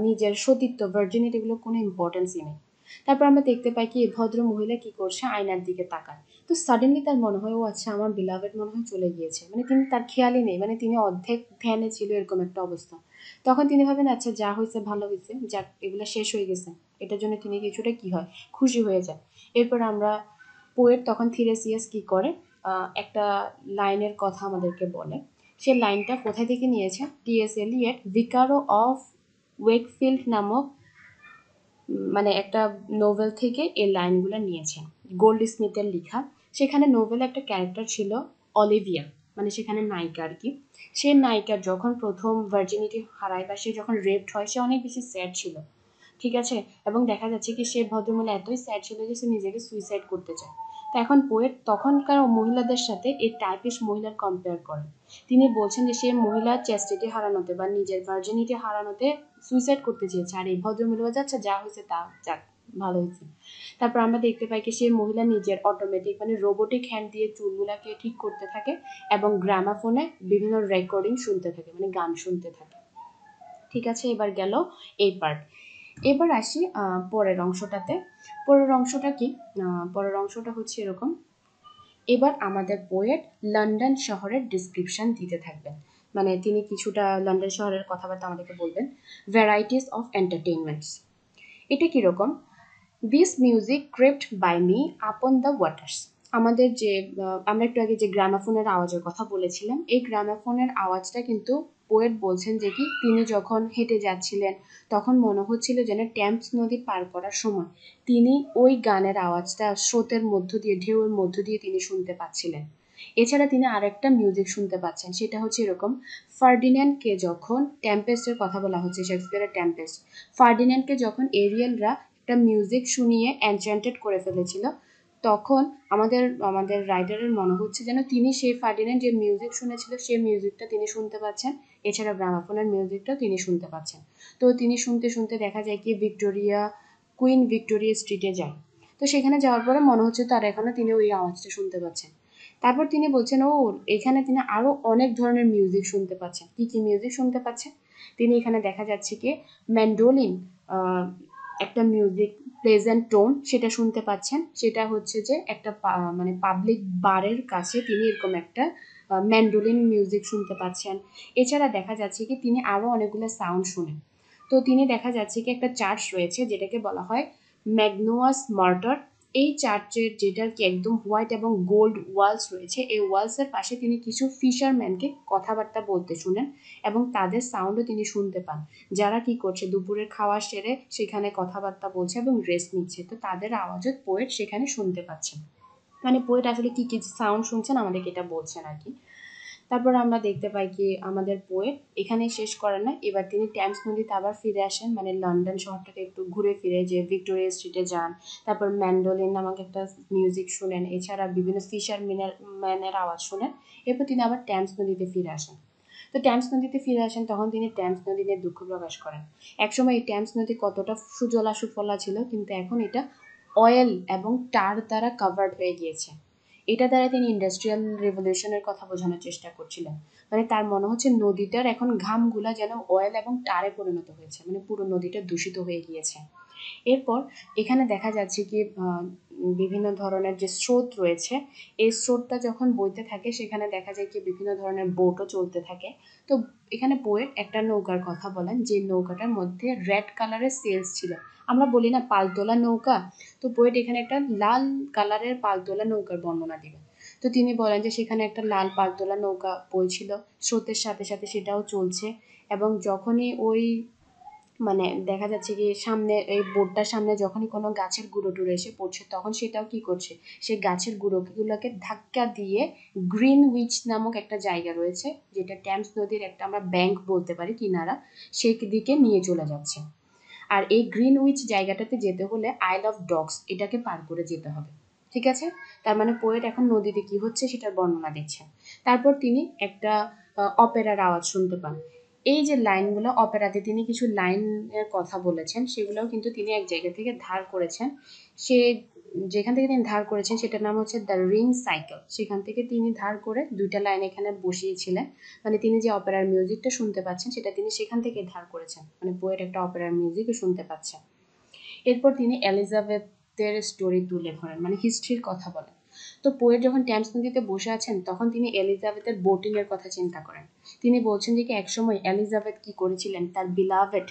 A: নিজের সতীত্ব, ভার্জিনিটি, এগুলো কোনো ইম্পর্টেন্সই নেই। তারপর আমরা দেখতে পাই কি ভদ্র মহিলা কি করছে, আয়নার দিকে তাকায়। তো সাডেনলি তার মনে হয় ও আচ্ছা, আমার বিলাভেড মনে হয় চলে গিয়েছে, তিনি তার খেয়ালই নেই, তিনি অর্ধেক ধ্যানে ছিল, এরকম একটা অবস্থা। তখন তিনি ভাবেন আচ্ছা যা হয়েছে ভালো হয়েছে, যাক এগুলো শেষ হয়ে গেছে, এটার জন্য তিনি কিছুটা কি হয়, খুশি হয়ে যায়। এরপর আমরা পোয়েট তখন থিরেসিয়াস কি করে, একটা লাইনের কথা আমাদেরকে বলে। সে লাইনটা কোথায় থেকে নিয়েছে, টি.এস. এলিয়ট ভিকারো অফ ওয়েকফিল্ড নামক একটা নোভেল থেকে এই লাইনগুলো নিয়েছেন, গোল্ড স্মিথের লেখা। সেখানে নোভেলে একটা ক্যারেক্টার ছিল অলিভিয়া, সেখানে নায়িকা আর কি। সে নায়িকার যখন প্রথম ভার্জিনিটি হারায়, বা সে যখন রেপড হয়, সে অনেক বেশি স্যাড ছিল। ঠিক আছে, এবং দেখা যাচ্ছে কি সে ভদ্রমহিলা এতই স্যাড ছিল যে সে নিজেকে সুইসাইড করতে চায়। তো এখন পোয়েট তখনকার মহিলাদের সাথে এই টাইপিশ মহিলার কম্পেয়ার করেন। তিনি বলছেন যে সে মহিলা চেস্টিটি হারানোতে বা নিজের ভার্জিনিটি হারানোতে সুইসাইড করতে চেয়েছে, আর এই ভদ্রমহিলা যাচ্ছে যা হয়েছে তা যাক ভালো হয়েছে। তারপর আমরা দেখতে পাই কি সে মহিলা নিজের অটোমেটিক রোবোটিক হ্যান্ড দিয়ে চুলগুলাকে ঠিক করতে থাকে, এবং গ্রামাফোনে বিভিন্ন রেকর্ডিং শুনতে থাকে, গান শুনতে থাকে। ঠিক আছে, এবার গেল এই পার্ট। এবার আসি পরের অংশটাতে। পরের অংশটা কি, পরের অংশটা হচ্ছে এরকম। এবার আমাদের পোয়েট লন্ডন শহরের ডিসক্রিপশন দিতে থাকবেন, তিনি কিছুটা লন্ডন শহরের কথাবার্তা আমাদেরকে বলবেন। ভ্যারাইটিস অফ এন্টারটেইনমেন্টস, এটা কিরকম, this music crept by me upon the waters. আমাদের যে আমরা একটু আগে যে গ্রামাফোনের আওয়াজের কথা বলেছিলাম, এই গ্রামাফোনের আওয়াজটা কিন্তু পোয়েট বলছেন যে কি তিনি যখন হেঁটে যাচ্ছিলেন তখন মনে হচ্ছিল যেন টেমস নদী পার করার সময় তিনি ওই গানের আওয়াজটা স্রোতের মধ্য দিয়ে, ঢেউয়ের মধ্য দিয়ে তিনি শুনতে পাচ্ছিলেন। এছাড়া তিনি আরেকটা মিউজিক শুনতে পাচ্ছেন, সেটা হচ্ছে এরকম, ফার্ডিন্যান্ডকে যখন, টেম্পেস্টের কথা বলা হচ্ছে, শেক্সপিয়ারের টেম্পেস্ট, ফার্ডিন্যান্ডকে যখন এরিয়েলরা একটা মিউজিক শুনিয়ে এনচ্যান্টেড করে ফেলেছিল, তখন আমাদের আমাদের রাইটারের মনে হচ্ছে যেন তিনি সেই ফার্ডিন্যান্ড যে মিউজিক শুনেছিল সেই মিউজিকটা তিনি শুনতে পাচ্ছেন, এছাড়া গ্রামাফোনের মিউজিকটাও তিনি শুনতে পাচ্ছেন। তো তিনি শুনতে শুনতে দেখা যায় কি কুইন ভিক্টোরিয়া স্ট্রিটে যায়। তো সেখানে যাওয়ার পরে মনে হচ্ছে তার এখনো তিনি ওই আওয়াজটা শুনতে পাচ্ছেন। তারপর তিনি বলছেন ও এখানে তিনি আরো অনেক ধরনের মিউজিক শুনতে পাচ্ছেন। কি কি মিউজিক শুনতে পাচ্ছেন? তিনি এখানে দেখা যাচ্ছে কি ম্যান্ডোলিন একটা মিউজিক, প্লেজেন্ট টোন, সেটা শুনতে পাচ্ছেন। সেটা হচ্ছে যে একটা মানে পাবলিক বারের কাছে তিনি এরকম একটা ম্যান্ডোলিন মিউজিক শুনতে পাচ্ছেন। এছাড়া দেখা যাচ্ছে কি তিনি আরো অনেকগুলো সাউন্ড শুনেন। তো তিনি দেখা যাচ্ছে কি একটা চার্চ রয়েছে যেটাকে বলা হয় ম্যাগনোয়াস মার্টার। এই চার্চের যেটার কি একদম হোয়াইট এবং গোল্ড ওয়ালস রয়েছে, এই ওয়ালসের পাশে তিনি কিছু ফিশারম্যানকে কথাবার্তা বলতে শুনেন এবং তাদের সাউন্ডও তিনি শুনতে পান, যারা কি করছে দুপুরের খাওয়া সেরে সেখানে কথাবার্তা বলছে এবং রেস্ট নিচ্ছে। তো তাদের আওয়াজও পোয়েট সেখানে শুনতে পাচ্ছেন। মানে পোয়েট আসলে কি কি সাউন্ড শুনছেন আমাদেরকে এটা বলছেন আর কি। তারপর আমরা দেখতে পাই কি আমাদের পোয়েট এখানে শেষ করেন না, এবার তিনি টেমস নদীতে আবার ফিরে আসেন, মানে লন্ডন শহরটাকে একটু ঘুরে ফিরে, যে ভিক্টোরিয়া স্ট্রিটে যান, তারপর ম্যান্ডোলিন নামক একটা মিউজিক শুনেন, এছাড়া বিভিন্ন ফিশার ম্যানের আওয়াজ শুনেন। এরপর তিনি আবার টেমস নদীতে ফিরে আসেন। তো টেমস নদীতে ফিরে আসেন, তখন তিনি টেমস নদী নিয়ে দুঃখ প্রকাশ করেন। একসময় এই টেমস নদী কতটা সুজলা সুফলা ছিল, কিন্তু এখন এটা অয়েল এবং টার দ্বারা কাভার্ড হয়ে গিয়েছে। এটা দ্বারা তিনি ইন্ডাস্ট্রিয়াল রেভলিউশনের কথা বোঝানোর চেষ্টা করছিলেন। মানে তার মনে হচ্ছে নদীটার এখন ঘামগুলা যেন অয়েল এবং টারে পরিণত হয়েছে, মানে পুরো নদীটা দূষিত হয়ে গিয়েছে। এরপর এখানে দেখা যাচ্ছে কি বিভিন্ন ধরনের যে স্রোত রয়েছে, এই স্রোতটা যখন বইতে থাকে সেখানে দেখা যায় কি বিভিন্ন ধরনের বোটও চলতে থাকে। তো এখানে পোয়েট একটা নৌকার কথা বলেন, যে নৌকাটার মধ্যে রেড কালারের সেলস ছিল। আমরা বলি না পালতোলা নৌকা, তো পোয়েট এখানে একটা লাল কালারের পালতোলা নৌকার বর্ণনা দিবেন। তো তিনি বলেন যে সেখানে একটা লাল পালতোলা নৌকা বইছিল, স্রোতের সাথে সাথে সেটাও চলছে, এবং যখনই ওই মানে দেখা যাচ্ছে কি সামনে এই বোটটার সামনে যখনই কোনো গাছের গুঁড়ো টুড়ো এসে পড়ছে, তখন সেটাও কি করছে, সেই গাছের গুঁড়োগুলোকে ধাক্কা দিয়ে গ্রিনউইচ নামক একটা জায়গা রয়েছে, যেটা টেমস নদীর একটা আমরা ব্যাংক বলতে পারি, কিনারা, সেই দিকে নিয়ে চলে যাচ্ছে। আর এই গ্রিনউইচ জায়গাটাতে যেতে হলে আইল অফ ডগস এটাকে পার করে যেতে হবে। ঠিক আছে, তার মানে পোয়েট এখন নদীতে কি হচ্ছে সেটার বর্ণনা দিচ্ছেন। তারপর তিনি একটা অপেরার আওয়াজ শুনতে পান। এই যে লাইনগুলো, অপেরাতে তিনি কিছু লাইনের কথা বলেছেন, সেগুলোও কিন্তু তিনি এক জায়গা থেকে ধার করেছেন। সে যেখান থেকে তিনি ধার করেছেন সেটার নাম হচ্ছে দ্য রিং সাইকেল, সেখান থেকে তিনি ধার করে দুইটা লাইন এখানে বসিয়েছিলেন। মানে তিনি যে অপেরার মিউজিকটা শুনতে পাচ্ছেন সেটা তিনি সেখান থেকে ধার করেছেন, মানে পোয়েট একটা অপেরার মিউজিকও শুনতে পাচ্ছেন। এরপর তিনি এলিজাবেথের স্টোরি তুলে ধরেন, মানে হিস্ট্রির কথা বলেন। তো পোয়েট যখন টেমস নদীতে বসে আছেন তখন তিনি এলিজাবেথের বোটিং এর কথা চিন্তা করেন। তিনি বলছেন যে কি একসময় এলিজাবেথ কি করেছিলেন, তার বিলাভেড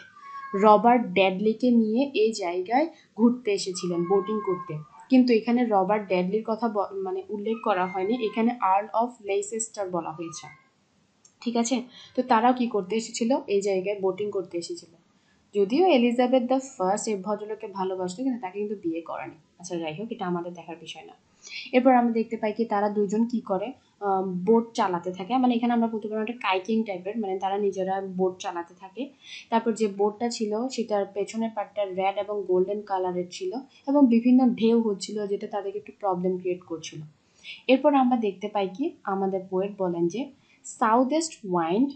A: রবার্ট ড্যাডলিকে নিয়ে এই জায়গায় ঘুরতে এসেছিলেন বোটিং করতে, কিন্তু এখানে রবার্ট ড্যাডলির কথা মানে উল্লেখ করা হয়নি, এখানে আর্ল অফ লেইসেস্টার বলা হয়েছে। ঠিক আছে, তো তারাও কি করতে এসেছিল, এই জায়গায় বোটিং করতে এসেছিল। যদিও এলিজাবেথ দ্য ফার্স্ট এই ভদ্রলোককে ভালোবাসতো, কিন্তু তাকে কিন্তু বিয়ে করেনি। আচ্ছা যাই হোক, এটা আমাদের দেখার বিষয় না। এরপর আমরা দেখতে পাই কি তারা দুজন কি করে, বোট চালাতে থাকে, মানে এখানে আমরা বলতে পারি একটা কাইকিং টাইপের, মানে তারা নিজেরা বোট চালাতে থাকে। তারপর যে বোটটা ছিল সেটার পেছনের পার্টটা রেড এবং গোল্ডেন কালারের ছিল, এবং বিভিন্ন ঢেউ হচ্ছিল যেটা তাদেরকে একটু প্রবলেম ক্রিয়েট করছিল। এরপর আমরা দেখতে পাই কি আমাদের পোয়েট বলেন যে সাউথ ইস্ট ওয়াইন্ড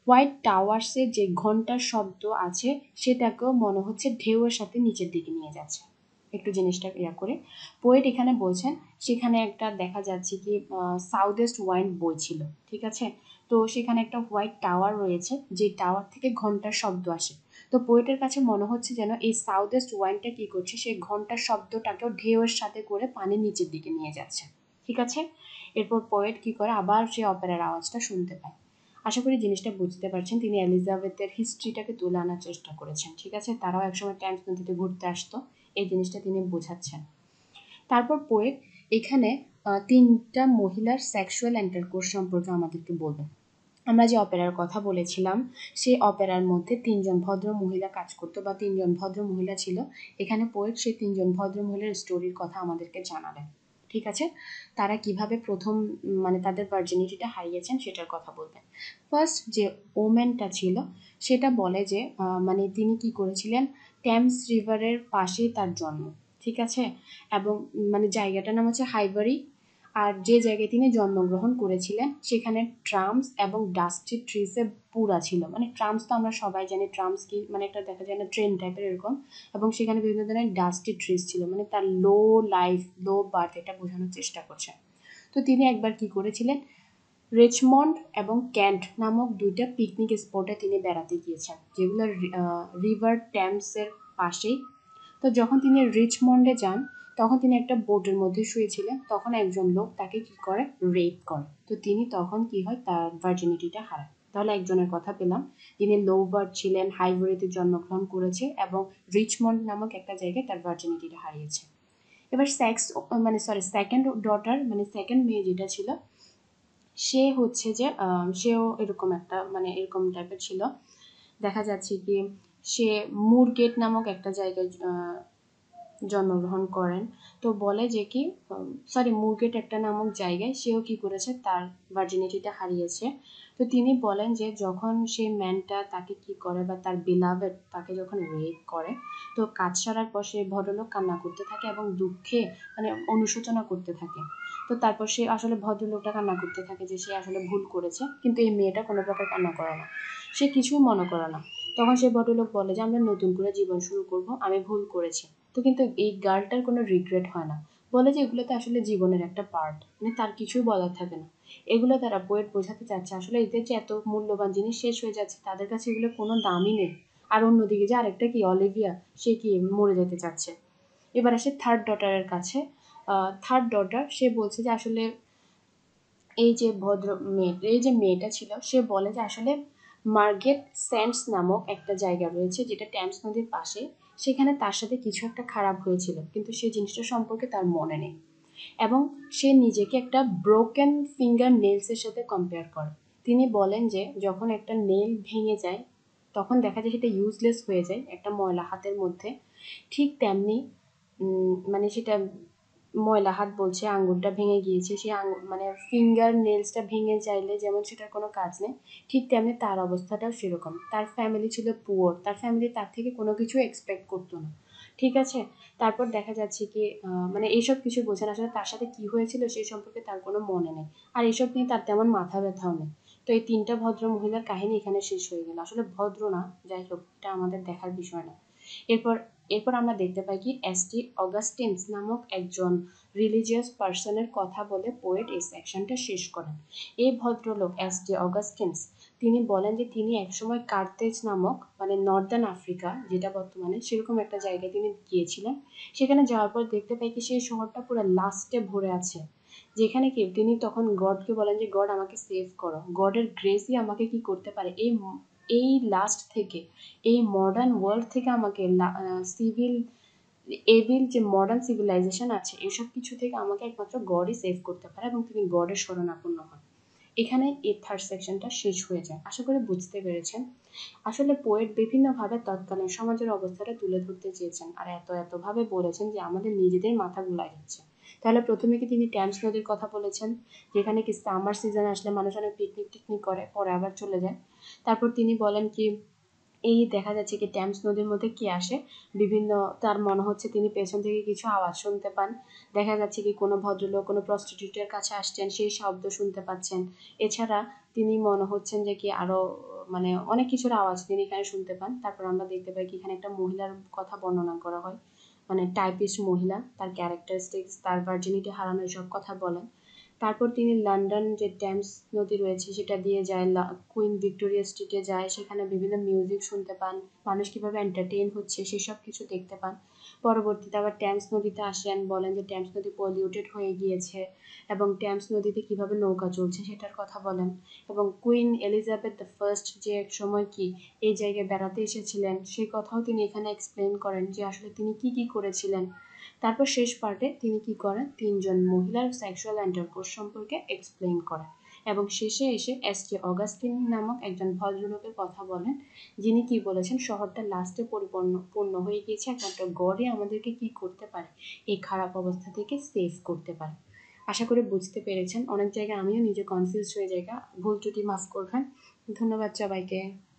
A: হোয়াইট টাওয়ার্সে যে ঘন্টার শব্দ আছে সেটাকেও মনে হচ্ছে ঢেউয়ের সাথে নিচের দিকে নিয়ে যাচ্ছে। একটু জিনিসটা করে পোয়েট এখানে বলছেন সেখানে একটা দেখা যাচ্ছে কি সাউথ ইস্ট ওয়াইন্ড বইছিল। ঠিক আছে, তো সেখানে একটা হোয়াইট টাওয়ার রয়েছে, যে টাওয়ার থেকে ঘন্টার শব্দ আসে। তো পোয়েটের কাছে মনে হচ্ছে যেন এই সাউথ ইস্ট ওয়াইন্ডটা কি করছে, সেই ঘন্টার শব্দটাকেও ঢেউয়ের সাথে করে পানির নিচের দিকে নিয়ে যাচ্ছে। ঠিক আছে, এরপর পোয়েট কি করে আবার সেই অপেরার আওয়াজটা শুনতে পায়। আশা করি জিনিসটা বুঝতে পারছেন, তিনি এলিজাবেথের হিস্ট্রিটাকে তুলে আনার চেষ্টা করেছেন। ঠিক আছে, তারাও একসময় টেমস নদীতে ঘুরতে আসতো, এই জিনিসটা তিনি বোঝাচ্ছেন। তারপর পোয়েট এখানে তিনটা মহিলার সেক্সুয়াল ইন্টারকোর্স সম্পর্কে আমাদেরকে বলবেন। আমরা যে অপেরার কথা বলেছিলাম, সেই অপেরার মধ্যে ৩ জন ভদ্র মহিলা কাজ করতো বা ৩ জন ভদ্র মহিলা ছিল। এখানে পোয়েট সেই ৩ জন ভদ্র মহিলার স্টোরির কথা আমাদেরকে জানালেন। ঠিক আছে, তারা কিভাবে প্রথম মানে তাদের ভার্জিনিটিটা হারিয়েছেন সেটার কথা বলবেন। ফার্স্ট যে ওমেনটা ছিল সেটা বলে যে মানে তিনি কি করেছিলেন, টেমস রিভারের পাশেই তার জন্ম। ঠিক আছে, এবং মানে জায়গাটার নাম হচ্ছে হাইবারি। আর যে জায়গায় তিনি জন্মগ্রহণ করেছিলেন সেখানে ট্রামস এবং ডাস্টি ট্রিসে পুরা ছিল। মানে ট্রামস তো আমরা সবাই জানি, ট্রামস কি মানে একটা দেখা যায় না ট্রেন টাইপের এরকম, এবং সেখানে বিভিন্ন ধরনের ডাস্টি ট্রিস ছিল, মানে তার লো লাইফ লো বার্থ এটা বোঝানোর চেষ্টা করছে। তো তিনি একবার কি করেছিলেন, রিচমন্ড এবং ক্যান্ট নামক 2টা পিকনিক স্পটে তিনি বেড়াতে গিয়েছেন, যেগুলো রিভার টেমসের পাশেই। তো যখন তিনি রিচমন্ডে যান তখন তিনি একটা বোটের মধ্যে শুয়েছিলেন, তখন একজন লোক তাকে কি করে, রেপ করে। তো তিনি তখন কি হয়, তার ভার্জিনিটিটা হারায়। তাহলে একজনের কথা পেলাম, যিনি লো বার্থ ছিলেন, হাইভেরিতে জন্মগ্রহণ করেছে এবং রিচমন্ড নামক একটা জায়গায় তার ভার্জিনিটিটা হারিয়েছে। এবার সেকেন্ড ডটার মানে সেকেন্ড মেয়ে যেটা ছিল, সে হচ্ছে যে সেও এরকম একটা মানে এরকম টাইপের ছিল। দেখা যাচ্ছে কি সে মুরগেট নামক একটা জায়গায় জন্মগ্রহণ করেন। তো বলে যে কি মুরগেট একটা নামক জায়গায় সেও কি করেছে, তার ভার্জিনিটিটা হারিয়েছে। তো তিনি বলেন যে যখন সেই ম্যানটা তাকে কি করে বা তার বিলাভেড তাকে যখন রেপ করে, তো কাজ সারার পর সে ভদ্রলোক কান্না করতে থাকে এবং দুঃখে মানে অনুশোচনা করতে থাকে। তো তারপর সে আসলে ভদ্রলোকটা কান্না করতে থাকে যে সে আসলে ভুল করেছে, কিন্তু এই মেয়েটা কোনো প্রকার কান্না করে না, সে কিছুই মনে করে না। তখন সে ভদ্রলোক বলে যে আমরা নতুন করে জীবন শুরু করব, আমি ভুল করেছি। তো কিন্তু এই গার্লটার কোনো রিগ্রেট হয় না, বলে যে এগুলো তো আসলে জীবনের একটা পার্ট, মানে তার কিছুই বলার থাকে না। এগুলো তারা পোয়েট বোঝাতে চাচ্ছে আসলে এদের যে এত মূল্যবান জিনিস শেষ হয়ে যাচ্ছে, তাদের কাছে এগুলো কোনো দামই নেই। আর অন্যদিকে যে আরেকটা কি অলিভিয়া, সে কি মরে যেতে চাচ্ছে। এবার আসে থার্ড ডটারের কাছে। থার্ড ডটার সে বলছে যে আসলে এই যে মেয়েটা ছিল, সে বলে যে আসলে মার্গেট স্যান্ডস নামক একটা জায়গা রয়েছে যেটা টেমস নদীর পাশে, সেখানে তার সাথে কিছু একটা খারাপ হয়েছিল, কিন্তু সেই জিনিসটা সম্পর্কে তার মনে নেই। এবং সে নিজেকে একটা ব্রোকেন ফিঙ্গার নেলসের সাথে কম্পেয়ার করে। তিনি বলেন যে যখন একটা নেল ভেঙে যায় তখন দেখা যায় সেটা ইউজলেস হয়ে যায় একটা ময়লা হাতের মধ্যে। ঠিক তেমনি মানে সেটা ময়লা হাত বলছে আঙ্গুলটা ভেঙে গিয়েছে, সেই মানে ফিঙ্গার নেলসটা ভেঙে চাইলে যেমন সেটার কোনো কাজ নেই, ঠিক তেমনি তার অবস্থাটাও সেরকম। তার ফ্যামিলি ছিল পুয়ার, তার ফ্যামিলি তার থেকে কোনো কিছু এক্সপেক্ট করতো না। ঠিক আছে, তারপর দেখা যাচ্ছে কি মানে এইসব কিছু বোঝেন আসলে তার সাথে কি হয়েছিল সেই সম্পর্কে তার কোনো মনে নেই, আর এইসব নিয়ে তার তেমন মাথা ব্যথাও নেই। তো এই 3টা ভদ্র মহিলার কাহিনী এখানে শেষ হয়ে গেল। আসলে ভদ্র না, যাই হোক এটা আমাদের দেখার বিষয় না। এরপর এরপর আমরা দেখতে পাই কি এসটি অগাস্টিনস নামক একজন রিলিজিয়াস পার্সনের কথা বলে পোয়েট এই সেকশনটা শেষ করেন। এই ভদ্রলোক এসটি অগাস্টিনস তিনি বলেন যে তিনি একসময় কার্তেজ নামক মানে নর্দার্ন আফ্রিকা যেটা বর্তমানে, সেরকম একটা জায়গায় তিনি গিয়েছিলেন। সেখানে যাওয়ার পর দেখতে পাই কি সেই শহরটা পুরো লাস্টে ভরে আছে, যেখানে কি তিনি তখন গডকে বলেন যে গড আমাকে সেভ করো, গডের গ্রেসই আমাকে কি করতে পারে এই লাস্ট থেকে, এই মডার্ন ওয়ার্ল্ড থেকে আমাকে সিভিল এভিল যে মডার্ন সিভিলাইজেশন আছে এসব কিছু থেকে আমাকে একমাত্র গডই সেভ করতে পারে, এবং তিনি গডের শরণাপন্ন হন। এখানে এই থার্ড সেকশনটা শেষ হয়ে যায়। আশা করি বুঝতে পেরেছেন। আসলে পোয়েট বিভিন্নভাবে তৎকালীন সমাজের অবস্থাটা তুলে ধরতে চেয়েছেন, আর এতভাবে বলেছেন যে আমাদের নিজেদের মাথা গুলাই যাচ্ছে। তাহলে প্রথমে কি তিনি ট্যামস নদীর কথা বলেছেন, যেখানে কি সামার সিজন আসলে মানুষ অনেক পিকনিক টিকনিক করে পরে আবার চলে যায়। তারপর তিনি বলেন কি এই দেখা যাচ্ছে কি ট্যামস নদীর মধ্যে কি আসে বিভিন্ন, তার মনে হচ্ছে তিনি পেছন থেকে কিছু আওয়াজ শুনতে পান। দেখা যাচ্ছে কি কোনো ভদ্রলোক কোনো প্রস্টিটিউটের কাছে আসছেন, সেই শব্দ শুনতে পাচ্ছেন। এছাড়া তিনি মনে হচ্ছেন যে কি আরো মানে অনেক কিছুর আওয়াজ তিনি এখানে শুনতে পান। তারপর আমরা দেখতে পাই কি এখানে একটা মহিলার কথা বর্ণনা করা হয়, মানে টাইপিস্ট মহিলা, তার ক্যারেক্টারিস্টিক্স, তার ভার্জিনিটি হারানো এসব কথা বলেন। তারপর তিনি লন্ডন যে টেমস নদী রয়েছে সেটা দিয়ে যায়, কুইন ভিক্টোরিয়া স্ট্রিটে যায়, সেখানে বিভিন্ন মিউজিক শুনতে পান, মানুষ কিভাবে এন্টারটেইন হচ্ছে সেসব কিছু দেখতে পান। পরবর্তীতে আবার টেমস নদীতে আসেন, বলেন যে টেমস নদী পলিউটেড হয়ে গিয়েছে এবং টেমস নদীতে কিভাবে নৌকা চলছে সেটার কথা বলেন। এবং কুইন এলিজাবেথ দ্য ফার্স্ট যে এক সময় কি এই জায়গায় বেড়াতে এসেছিলেন সেই কথাও তিনি এখানে এক্সপ্লেন করেন যে আসলে তিনি কি কি করেছিলেন। তারপর শেষ পার্টে তিনি কি করেন, 3 জন মহিলার সেক্সুয়াল ইন্টারকোর্স সম্পর্কে এক্সপ্লেইন করেন। এবং শেষে এসে এস.টি. অগাস্টিন নামক একজন ভদ্রলোকের কথা বলেন, যিনি কি বলেছেন, শহরটা লাস্টে পূর্ণ হয়ে গিয়েছে, একমাত্র গডই আমাদেরকে কি করতে পারে, এই খারাপ অবস্থা থেকে সেভ করতে পারে। আশা করি বুঝতে পেরেছেন। অনেক জায়গায় আমিও নিজে কনফিউজ হয়ে যাই, ভুল ত্রুটি মাফ করবেন। ধন্যবাদ সবাইকে।